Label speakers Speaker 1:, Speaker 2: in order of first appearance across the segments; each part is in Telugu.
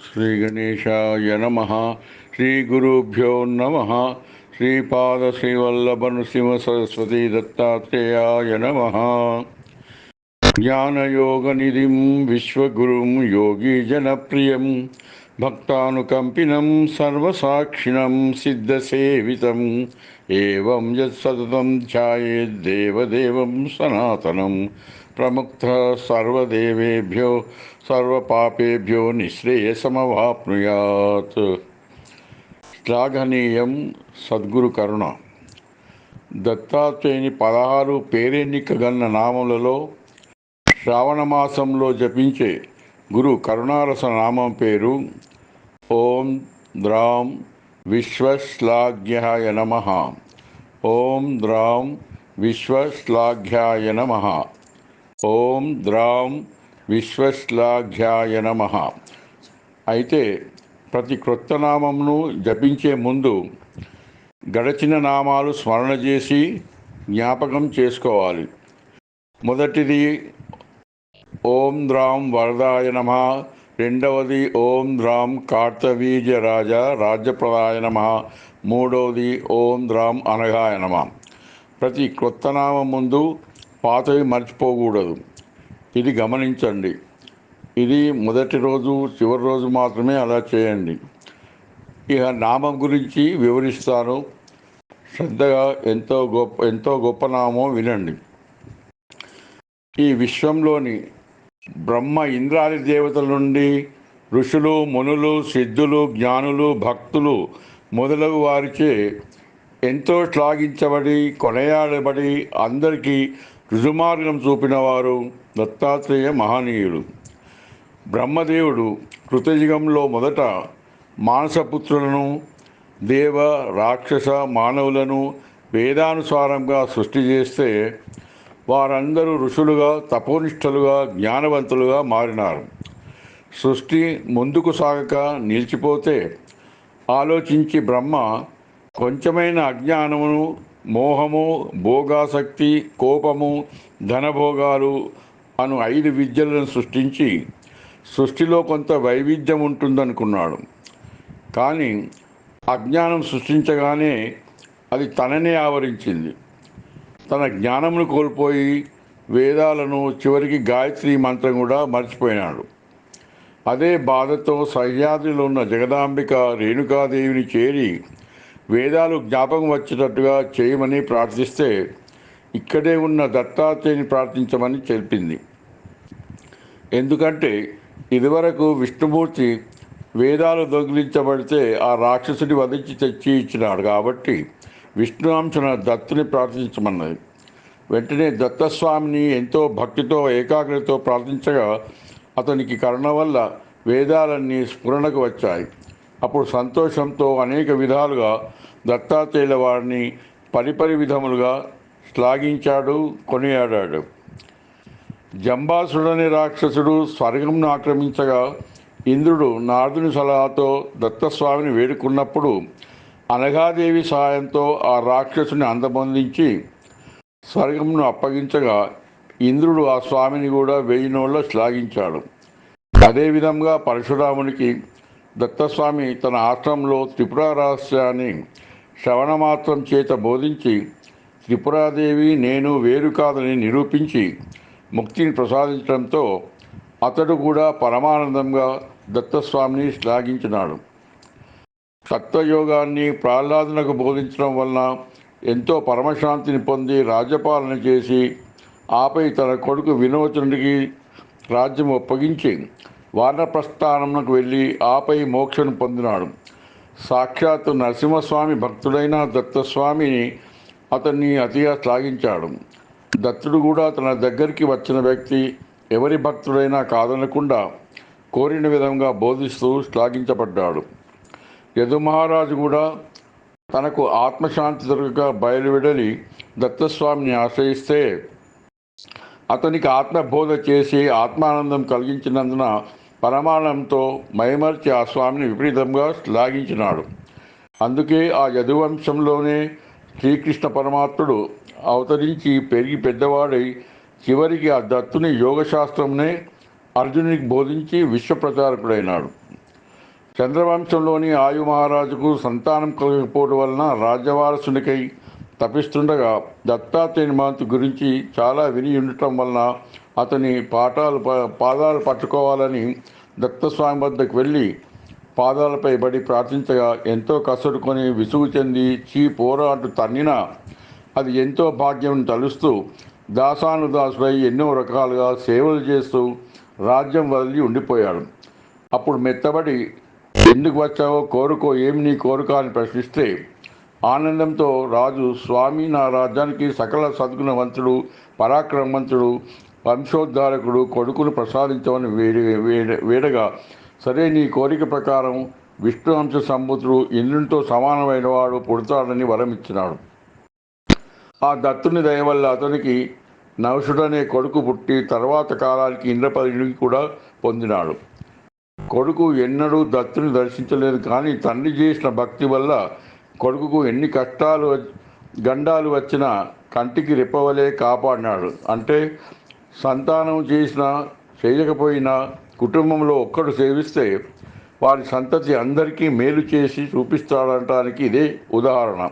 Speaker 1: శ్రీగణేశాయ నమః. శ్రీగురుభ్యో నమః. శ్రీపాదశ్రీవల్లభనృసింహసరస్వతీ దత్తాత్రేయాయ నమః. జ్ఞానయోగనిధిం విశ్వగురుం యోగీజనప్రియం భక్తానుకంపినం సర్వసాక్షిణం సిద్ధసేవితం ఏవం యత్సతతం ధ్యాయేద్దేవదేవం సనాతనం ప్రముక్తః సర్వదేవేభ్యో సర్వపాపేభ్యో నిశ్రేయసమవాప్నుయాత్. శ్లాఘనీయం సద్గురు కరుణ. దత్తాత్రేయుని 16 పేరెన్నిక గన్న నామములలో శ్రావణ మాసంలో జపించే గురు కరుణారస నామం పేరు ఓం ద్రాం విశ్వశ్లాఘ్యాయ నమః. ఓం ద్రాం విశ్వశ్లాఘ్యాయ నమః. ఓం ద్రాం విశ్వశ్లాఘ్యాయ నమః. అయితే ప్రతి క్రొత్త నామంను జపించే ముందు గడచిన నామాలు స్మరణ చేసి జ్ఞాపకం చేసుకోవాలి. మొదటిది ఓం ద్రాం వరదాయ నమః. రెండవది ఓం ద్రాం కార్తవీర్య రాజ్యప్రదాయ నమః. మూడవది ఓం ద్రాం అనఘాయ నమః. ప్రతి క్రొత్త నామం ముందు పాతవి మర్చిపోకూడదు. ఇది గమనించండి. ఇది మొదటి రోజు చివరి రోజు మాత్రమే అలా చేయండి. ఇక నామం గురించి వివరిస్తాను. శ్రద్ధగా ఎంతో గొప్ప నామం వినండి. ఈ విశ్వంలోని బ్రహ్మ ఇంద్రాది దేవతల నుండి ఋషులు, మునులు, సిద్ధులు, జ్ఞానులు, భక్తులు మొదలగు వారిచే ఎంతో శ్లాఘించబడి కొనయాడబడి అందరికీ రుజుమార్గం చూపినవారు దత్తాత్రేయ మహనీయుడు. బ్రహ్మదేవుడు కృతయుగంలో మొదట మానసపుత్రులను, దేవ, రాక్షస, మానవులను వేదానుసారంగా సృష్టి చేస్తే వారందరూ ఋషులుగా, తపోనిష్టలుగా, జ్ఞానవంతులుగా మారినారు. సృష్టి ముందుకు సాగక నిలిచిపోతే ఆలోచించి బ్రహ్మ కొంచెమైన అజ్ఞానమును, మోహము, భోగాసక్తి, కోపము, ధనభోగాలు అను 5 విద్యలను సృష్టించి సృష్టిలో కొంత వైవిధ్యం ఉంటుందనుకున్నాడు. కానీ అజ్ఞానం సృష్టించగానే అది తననే ఆవరించింది. తన జ్ఞానమును కోల్పోయి వేదాలను, చివరికి గాయత్రి మంత్రం కూడా మర్చిపోయినాడు. అదే బాధతో సహ్యాద్రిలో ఉన్న జగదాంబిక రేణుకాదేవిని చేరి వేదాలు జ్ఞాపకం వచ్చేటట్టుగా చేయమని ప్రార్థిస్తే ఇక్కడే ఉన్న దత్తాత్రేయుని ప్రార్థించమని చెప్పింది. ఎందుకంటే ఇదివరకు విష్ణుమూర్తి వేదాలు దొంగిలించబడితే ఆ రాక్షసుడి వధించి తెచ్చి ఇచ్చినాడు. కాబట్టి విష్ణు అంశన దత్తుని ప్రార్థించమన్నది. వెంటనే దత్తస్వామిని ఎంతో భక్తితో ఏకాగ్రతతో ప్రార్థించగా అతనికి కరుణ వల్ల వేదాలన్నీ స్ఫురణకు వచ్చాయి. అప్పుడు సంతోషంతో అనేక విధాలుగా దత్తాత్రేయుల వారిని పరిపరి విధములుగా శ్లాఘించాడు, కొనియాడాడు. జంబాసుడనే రాక్షసుడు స్వర్గంను ఆక్రమించగా ఇంద్రుడు నారదుని సలహాతో దత్తస్వామిని వేడుకున్నప్పుడు అనఘాదేవి సహాయంతో ఆ రాక్షసుని అంతమొందించి స్వర్గంను అప్పగించగా ఇంద్రుడు ఆ స్వామిని కూడా 1000 నోళ్ళ శ్లాఘించాడు. అదేవిధంగా పరశురామునికి దత్తస్వామి తన ఆశ్రమంలో త్రిపుర రహస్యాన్ని శ్రవణమాత్రం చేత బోధించి త్రిపురాదేవి నేను వేరు కాదని నిరూపించి ముక్తిని ప్రసాదించడంతో అతడు కూడా పరమానందంగా దత్తస్వామిని శ్లాఘించినాడు. సత్వయోగాన్ని ప్రహ్లాదునకు బోధించడం వలన ఎంతో పరమశాంతిని పొంది రాజ్యపాలన చేసి ఆపై తన కొడుకు వినోచనుడికి రాజ్యం ఒప్పగించి వానప్రస్థానమునకు వెళ్ళి ఆపై మోక్షను పొందినాడు. సాక్షాత్తు నరసింహస్వామి భక్తుడైన దత్తస్వామిని అతన్ని అతిగా శ్లాఘించాడు. దత్తుడు కూడా తన దగ్గరికి వచ్చిన వ్యక్తి ఎవరి భక్తుడైనా కాదనకుండా కోరిన విధంగా బోధిస్తూ శ్లాఘించబడ్డాడు. యదుమహారాజు కూడా తనకు ఆత్మశాంతి దొరకక బయలువెడలి దత్తస్వామిని ఆశ్రయిస్తే అతనికి ఆత్మబోధ చేసి ఆత్మానందం కలిగించినందున పరమానందంతో మైమర్చి ఆ స్వామిని విపరీతంగా శ్లాఘించినాడు. అందుకే ఆ యదువంశంలోనే శ్రీకృష్ణ పరమాత్ముడు అవతరించి పెరిగి పెద్దవాడై చివరికి ఆ దత్తుని యోగశాస్త్రంనే అర్జునునికి బోధించి విశ్వప్రచారకుడైనాడు. చంద్రవంశంలోని ఆయు మహారాజుకు సంతానం కలగకపోవడం వలన రాజ్యవారసునికై తపిస్తుండగా దత్తాత్రేయ మహంతు గురించి చాలా విని ఉండటం వలన అతని పాదాలు పట్టుకోవాలని దత్తస్వామి వద్దకు వెళ్ళి పాదాలపై పడి ప్రార్థించగా ఎంతో కసురుకొని విసుగు చెంది పోరా అంటూ తన్నినా అది ఎంతో భాగ్యం తలుస్తూ దాసానుదాసుడై ఎన్నో రకాలుగా సేవలు చేస్తూ రాజ్యం వదిలి ఉండిపోయాడు. అప్పుడు మెత్తబడి ఎందుకు వచ్చావో కోరుకో, ఏమి నీ కోరిక అని ప్రశ్నిస్తే ఆనందంతో రాజు స్వామి నా రాజ్యానికి సకల సద్గుణవంతుడు, పరాక్రమవంతుడు, వంశోద్ధారకుడు కొడుకును ప్రసాదించమని వేడగా సరే నీ కోరిక ప్రకారం విష్ణువంశ సంబుతుడు ఇంద్రునితో సమానమైన వాడు పుడతాడని వరమిచ్చినాడు. ఆ దత్తుని దయ వల్ల అతనికి నవశుడనే కొడుకు పుట్టి తర్వాత కాలానికి ఇంద్రపదవిని కూడా పొందినాడు. కొడుకు ఎన్నడూ దత్తుని దర్శించలేదు, కానీ తండ్రి చేసిన భక్తి వల్ల కొడుకుకు ఎన్ని కష్టాలు గండాలు వచ్చినా కంటికి రెప్పవలే కాపాడినాడు. అంటే సంతానం చేసినా చేయకపోయినా కుటుంబంలో ఒక్కడు సేవిస్తే వారి సంతతి అందరికీ మేలు చేసి చూపిస్తాడనటానికి ఇదే ఉదాహరణ.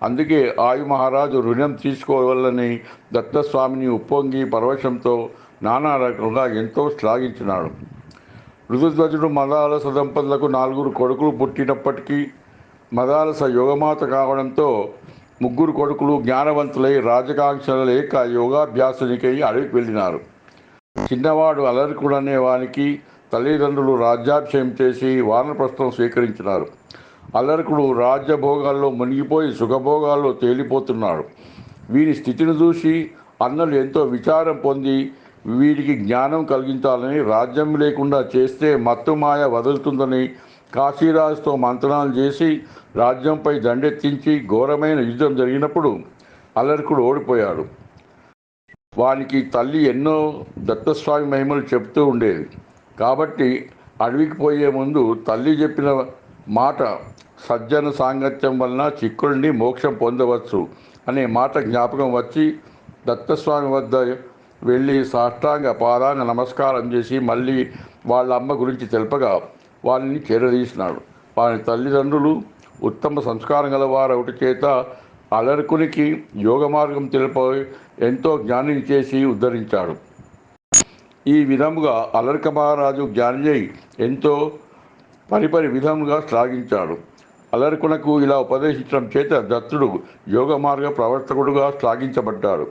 Speaker 1: అందుకే ఆయు మహారాజు రుణం తీసుకోవాలని దత్తస్వామిని ఉప్పొంగి పరవశంతో నానా రకంగా ఎంతో శ్లాఘించినాడు. ఋతుధ్వజుడు మదాలస దంపతులకు 4 కొడుకులు పుట్టినప్పటికీ మదాలస యోగమాత కావడంతో 3 కొడుకులు జ్ఞానవంతులై రాజకాంక్షలు లేక యోగాభ్యాసనికై అడవికి వెళ్ళినారు. చిన్నవాడు అలరికుడు అనే వానికి తల్లిదండ్రులు రాజ్యాభిషేకం చేసి వానప్రస్థం స్వీకరించినారు. అలరికుడు రాజ్యభోగాల్లో మునిగిపోయి సుఖభోగాల్లో తేలిపోతున్నాడు. వీరి స్థితిని చూసి అన్నలు ఎంతో విచారం పొంది వీరికి జ్ఞానం కలిగించాలని, రాజ్యం లేకుండా చేస్తే మత్తుమాయ వదులుతుందని కాశీరాజుతో మంత్రాలు చేసి రాజ్యంపై దండెత్తించి ఘోరమైన యుద్ధం జరిగినప్పుడు అలరికుడు ఓడిపోయాడు. వానికి తల్లి ఎన్నో దత్తస్వామి మహిమలు చెప్తూ ఉండేది. కాబట్టి అడవికి పోయే ముందు తల్లి చెప్పిన మాట సజ్జన సాంగత్యం వలన చిక్కుడిని మోక్షం పొందవచ్చు అనే మాట జ్ఞాపకం వచ్చి దత్తస్వామి వద్ద వెళ్ళి సాష్టాంగ పాదాంగ నమస్కారం చేసి మళ్ళీ వాళ్ళ అమ్మ గురించి తెలపగా వాళ్ళని చేరదీసినాడు. వారి తల్లిదండ్రులు ఉత్తమ సంస్కారం గలవారు ఒకటి చేత అలర్కునికి యోగ మార్గం తెలిపి ఎంతో జ్ఞానిని చేసి ఉద్ధరించాడు. ఈ విధముగా అలర్క మహారాజు జ్ఞాని ఎంతో పరిపరి విధముగా శ్లాఘించాడు. అలర్కునకు ఇలా ఉపదేశించడం చేత దత్తుడు యోగ మార్గ ప్రవర్తకుడుగా శ్లాఘించబడ్డాడు.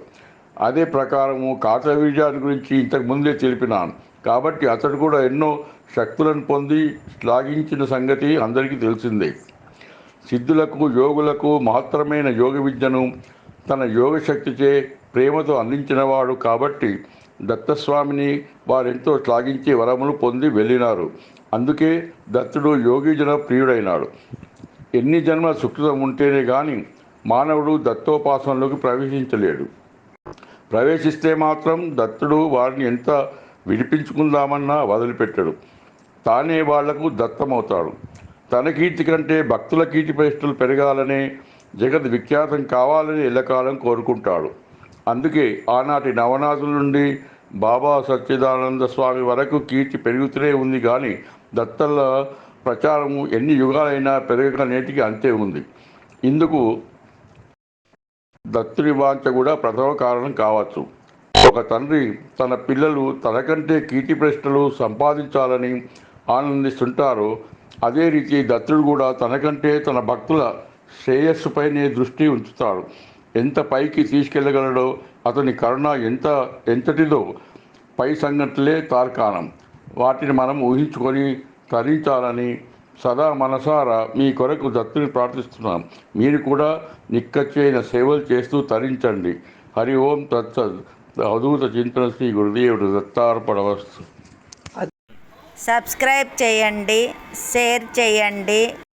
Speaker 1: అదే ప్రకారము కార్తవీర్యాన్ని గురించి ఇంతకు ముందే తెలిపినాను కాబట్టి అతడు కూడా ఎన్నో శక్తులను పొంది శ్లాఘించిన సంగతి అందరికీ తెలిసిందే. సిద్ధులకు యోగులకు మహత్తరమైన యోగ విద్యను తన యోగశక్తిచే ప్రేమతో అందించినవాడు కాబట్టి దత్తస్వామిని వారెంతో శ్లాఘించి వరములు పొంది వెళ్ళినారు. అందుకే దత్తుడు యోగిజన ప్రియుడైనాడు. ఎన్ని జన్మల సుకృతం ఉంటేనే కానీ మానవుడు దత్తోపాసనలోకి ప్రవేశించలేడు. ప్రవేశిస్తే మాత్రం దత్తుడు వారిని ఎంత విడిపించుకుందామన్నా వదిలిపెట్టడు. తానే వాళ్లకు దత్తమవుతాడు. తన కీర్తి కంటే భక్తుల కీర్తి ప్రతిష్టలు పెరగాలనే, జగత్ విఖ్యాతం కావాలని ఎల్లకాలం కోరుకుంటాడు. అందుకే ఆనాటి నవనాథుల నుండి బాబా సచ్చిదానంద స్వామి వరకు కీర్తి పెరుగుతూనే ఉంది. కానీ దత్తల ప్రచారము ఎన్ని యుగాలైనా పెరగక నేటికి అంతే ఉంది. ఇందుకు దత్తుని వాంఛ కూడా ప్రథమ కారణం కావచ్చు. ఒక తండ్రి తన పిల్లలు తనకంటే కీర్తి ప్రతిష్టలు సంపాదించాలని ఆనందిస్తుంటారో అదే రీతి దత్తుడు కూడా తనకంటే తన భక్తుల శ్రేయస్సుపైనే దృష్టి ఉంచుతాడు. ఎంత పైకి తీసుకెళ్లగలడో, అతని కరుణ ఎంతటిదో పై సంగతులే తార్కాణం. వాటిని మనం ఊహించుకొని తరించాలని సదా మనసారా మీ కొరకు దత్తుని ప్రార్థిస్తున్నాం. మీరు కూడా నిక్కచ్చైన సేవలు చేస్తూ తరించండి. హరి ఓం తత్సత్. అవధూత చింతన శ్రీ గురుదేవుడు దత్తార్పణమస్తు.
Speaker 2: సబ్స్క్రైబ్ చేయండి, షేర్ చేయండి.